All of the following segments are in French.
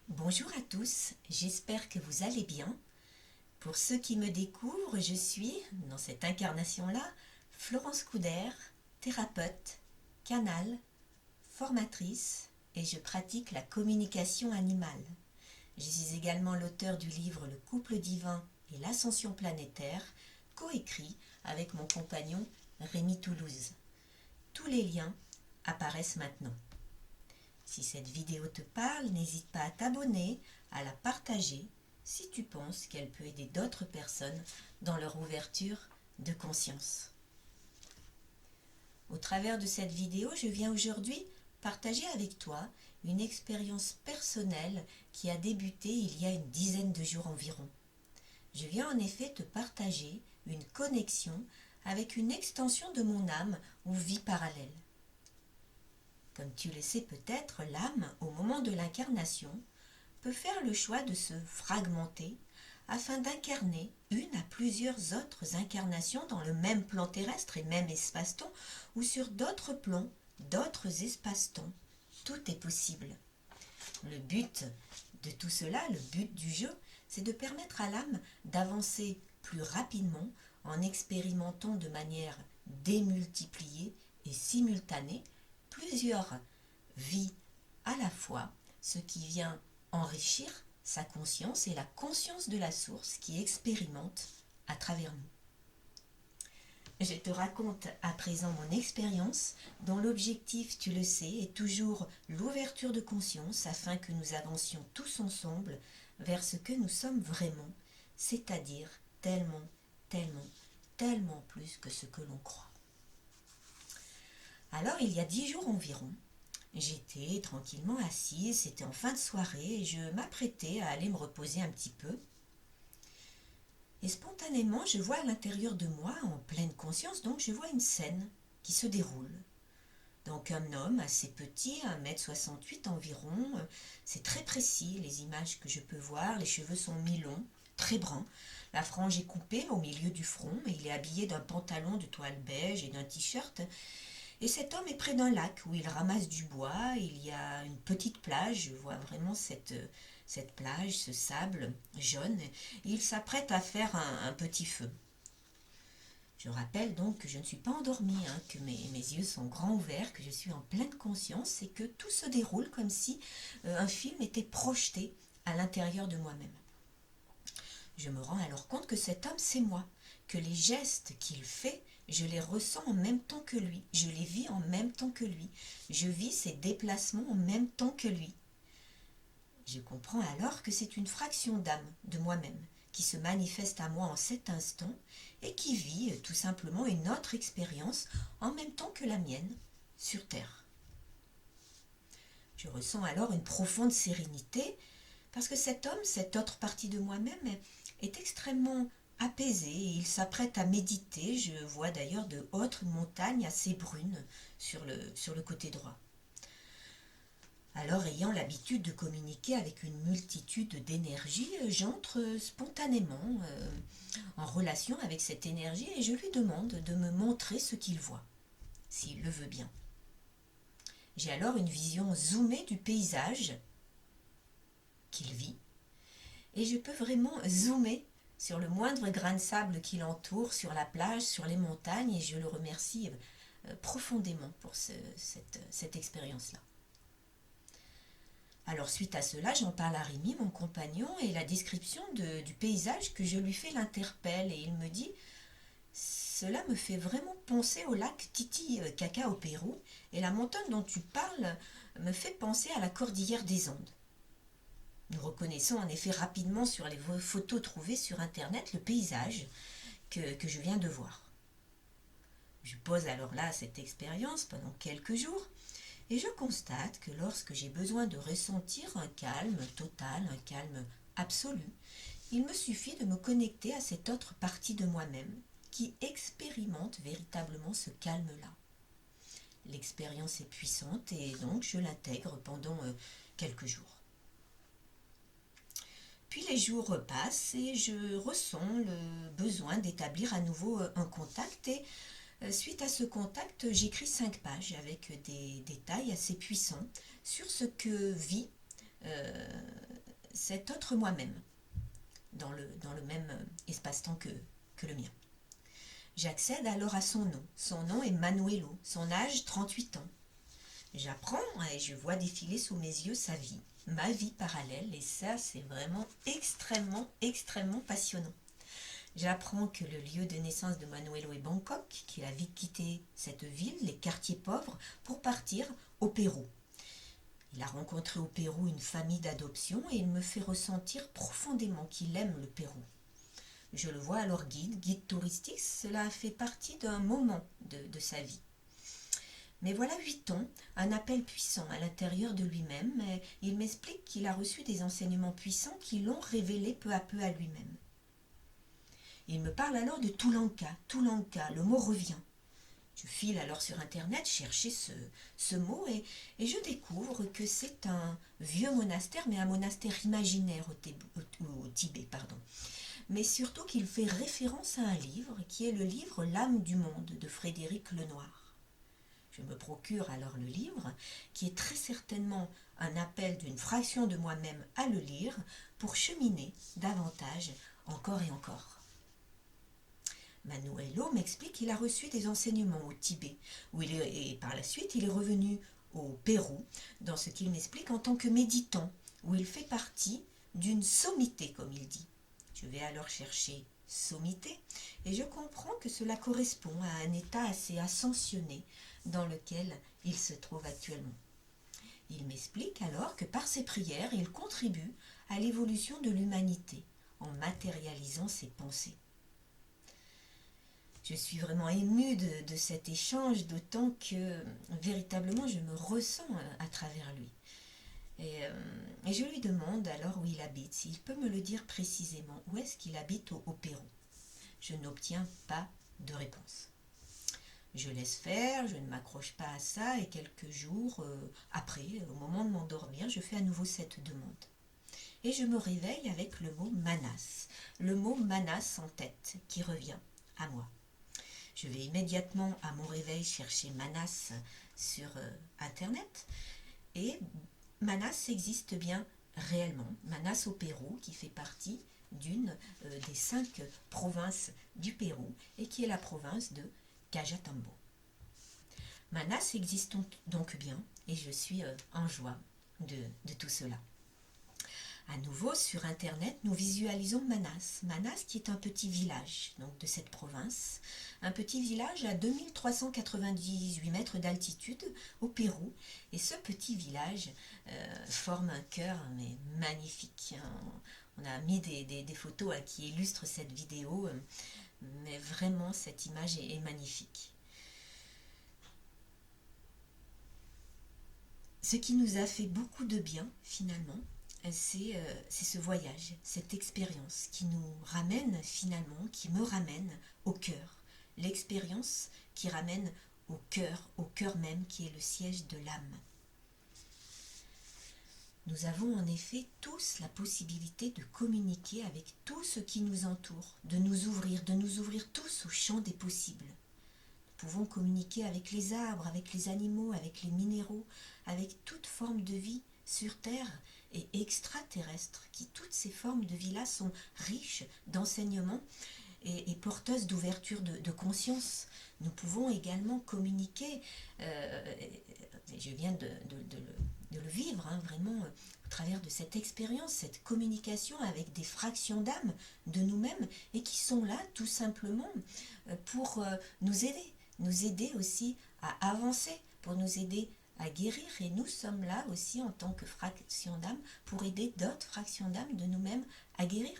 Bonjour à tous, j'espère que vous allez bien. Pour ceux qui me découvrent, je suis, dans cette incarnation-là, Florence Couder, thérapeute, canal, formatrice et je pratique la communication animale. Je suis également l'auteur du livre Le couple divin et l'ascension planétaire, coécrit avec mon compagnon Rémi Toulouse. Tous les liens apparaissent maintenant. Si cette vidéo te parle, n'hésite pas à t'abonner, à la partager si tu penses qu'elle peut aider d'autres personnes dans leur ouverture de conscience. Au travers de cette vidéo, je viens aujourd'hui partager avec toi une expérience personnelle qui a débuté il y a une dizaine de jours environ. Je viens en effet te partager une connexion avec une extension de mon âme ou vie parallèle. Comme tu le sais peut-être, l'âme, au moment de l'incarnation, peut faire le choix de se fragmenter afin d'incarner une à plusieurs autres incarnations dans le même plan terrestre et même espace-temps ou sur d'autres plans, d'autres espaces-temps. Tout est possible. Le but de tout cela, le but du jeu, c'est de permettre à l'âme d'avancer plus rapidement en expérimentant de manière démultipliée et simultanée plusieurs vies à la fois, ce qui vient enrichir sa conscience et la conscience de la source qui expérimente à travers nous. Je te raconte à présent mon expérience dont l'objectif, tu le sais, est toujours l'ouverture de conscience afin que nous avancions tous ensemble vers ce que nous sommes vraiment, c'est-à-dire tellement, tellement, tellement plus que ce que l'on croit. Alors, il y a 10 jours environ, j'étais tranquillement assise, c'était en fin de soirée et je m'apprêtais à aller me reposer un petit peu. Et spontanément, je vois à l'intérieur de moi, en pleine conscience, donc je vois une scène qui se déroule. Donc un homme assez petit, 1,68 m environ, c'est très précis les images que je peux voir, les cheveux sont mi-longs, très bruns, la frange est coupée au milieu du front, et il est habillé d'un pantalon de toile beige et d'un t-shirt. Et cet homme est près d'un lac où il ramasse du bois, il y a une petite plage, je vois vraiment cette plage, ce sable jaune, et il s'apprête à faire un petit feu. Je rappelle donc que je ne suis pas endormie, que mes yeux sont grands ouverts, que je suis en pleine conscience et que tout se déroule comme si un film était projeté à l'intérieur de moi-même. Je me rends alors compte que cet homme, c'est moi, que les gestes qu'il fait, je les ressens en même temps que lui, je les vis en même temps que lui, je vis ses déplacements en même temps que lui. Je comprends alors que c'est une fraction d'âme de moi-même qui se manifeste à moi en cet instant et qui vit tout simplement une autre expérience en même temps que la mienne sur Terre. Je ressens alors une profonde sérénité parce que cet homme, cette autre partie de moi-même, est extrêmement apaisé et il s'apprête à méditer. Je vois d'ailleurs de hautes montagnes assez brunes sur le côté droit. Alors, ayant l'habitude de communiquer avec une multitude d'énergies, j'entre spontanément en relation avec cette énergie et je lui demande de me montrer ce qu'il voit, s'il le veut bien. J'ai alors une vision zoomée du paysage qu'il vit et je peux vraiment zoomer sur le moindre grain de sable qui l'entoure, sur la plage, sur les montagnes et je le remercie profondément pour cette expérience-là. Alors suite à cela, j'en parle à Rémi, mon compagnon, et la description du paysage que je lui fais l'interpelle. Et il me dit, cela me fait vraiment penser au lac Titicaca au Pérou, et la montagne dont tu parles me fait penser à la cordillère des Andes. Nous reconnaissons en effet rapidement sur les photos trouvées sur Internet le paysage que je viens de voir. Je pose alors là cette expérience pendant quelques jours, et je constate que lorsque j'ai besoin de ressentir un calme total, un calme absolu, il me suffit de me connecter à cette autre partie de moi-même qui expérimente véritablement ce calme-là. L'expérience est puissante et donc je l'intègre pendant quelques jours. Puis les jours passent et je ressens le besoin d'établir à nouveau un contact et suite à ce contact, j'écris 5 pages avec des détails assez puissants sur ce que vit cet autre moi-même dans le même espace-temps que le mien. J'accède alors à son nom. Son nom est Manuelo, son âge 38 ans. J'apprends et je vois défiler sous mes yeux sa vie, ma vie parallèle, et ça c'est vraiment extrêmement, extrêmement passionnant. J'apprends que le lieu de naissance de Manuelo est Bangkok, qu'il a vite quitté cette ville, les quartiers pauvres, pour partir au Pérou. Il a rencontré au Pérou une famille d'adoption et il me fait ressentir profondément qu'il aime le Pérou. Je le vois alors guide touristique, cela a fait partie d'un moment de sa vie. Mais voilà 8 ans, un appel puissant à l'intérieur de lui-même, et il m'explique qu'il a reçu des enseignements puissants qui l'ont révélé peu à peu à lui-même. Il me parle alors de Tulanka, le mot revient. Je file alors sur internet chercher ce mot et je découvre que c'est un vieux monastère, mais un monastère imaginaire au Tibet. Mais surtout qu'il fait référence à un livre qui est le livre L'âme du monde de Frédéric Lenoir. Je me procure alors le livre, qui est très certainement un appel d'une fraction de moi-même à le lire pour cheminer davantage encore et encore. Manuelo m'explique qu'il a reçu des enseignements au Tibet, et par la suite il est revenu au Pérou, dans ce qu'il m'explique en tant que méditant, où il fait partie d'une sommité, comme il dit. Je vais alors chercher sommité, et je comprends que cela correspond à un état assez ascensionné dans lequel il se trouve actuellement. Il m'explique alors que par ses prières, il contribue à l'évolution de l'humanité en matérialisant ses pensées. Je suis vraiment émue de cet échange, d'autant que véritablement je me ressens à travers lui. Et je lui demande alors où il habite, s'il peut me le dire précisément, où est-ce qu'il habite au Pérou. Je n'obtiens pas de réponse. Je laisse faire, je ne m'accroche pas à ça, et quelques jours après, au moment de m'endormir, je fais à nouveau cette demande. Et je me réveille avec le mot Manas en tête, qui revient à moi. Je vais immédiatement à mon réveil chercher Manas sur internet, et Manas existe bien réellement. Manas au Pérou, qui fait partie d'une des 5 provinces du Pérou et qui est la province de Cajatambo. Manas existe donc bien et je suis en joie de tout cela. À nouveau, sur internet, nous visualisons Manas qui est un petit village donc de cette province, un petit village à 2398 mètres d'altitude au Pérou, et ce petit village forme un cœur mais magnifique. On a mis des photos qui illustrent cette vidéo, mais vraiment cette image est magnifique. Ce qui nous a fait beaucoup de bien finalement, c'est ce voyage, cette expérience qui nous ramène finalement, qui me ramène au cœur. L'expérience qui ramène au cœur même qui est le siège de l'âme. Nous avons en effet tous la possibilité de communiquer avec tout ce qui nous entoure, de nous ouvrir tous au champ des possibles. Nous pouvons communiquer avec les arbres, avec les animaux, avec les minéraux, avec toute forme de vie sur Terre et extraterrestre, qui toutes ces formes de vie-là sont riches d'enseignements et porteuses d'ouverture de conscience. Nous pouvons également communiquer, je viens de le vivre, vraiment, au travers de cette expérience, cette communication avec des fractions d'âme de nous-mêmes, et qui sont là tout simplement pour nous aider aussi à avancer, pour nous aider à guérir, et nous sommes là aussi en tant que fraction d'âme pour aider d'autres fractions d'âme de nous-mêmes à guérir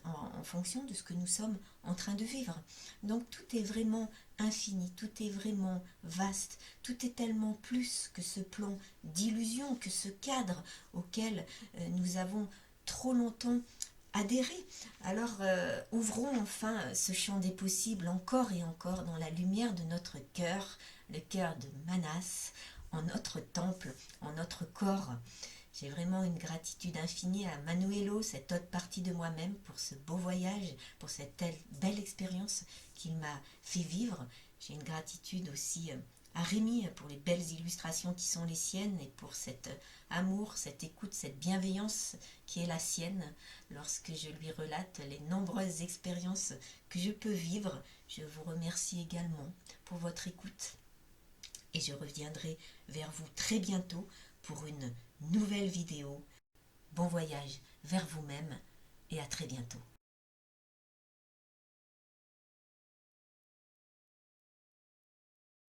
en fonction de ce que nous sommes en train de vivre. Donc tout est vraiment infini, tout est vraiment vaste, tout est tellement plus que ce plan d'illusion, que ce cadre auquel nous avons trop longtemps adhéré. Alors ouvrons enfin ce champ des possibles encore et encore dans la lumière de notre cœur, le cœur de Manas, en notre temple, en notre corps. J'ai vraiment une gratitude infinie à Manuelo, cette autre partie de moi-même, pour ce beau voyage, pour cette belle expérience qu'il m'a fait vivre. J'ai une gratitude aussi à Rémi pour les belles illustrations qui sont les siennes et pour cet amour, cette écoute, cette bienveillance qui est la sienne lorsque je lui relate les nombreuses expériences que je peux vivre. Je vous remercie également pour votre écoute et je reviendrai vers vous très bientôt pour une nouvelle vidéo. Bon voyage vers vous-même et à très bientôt.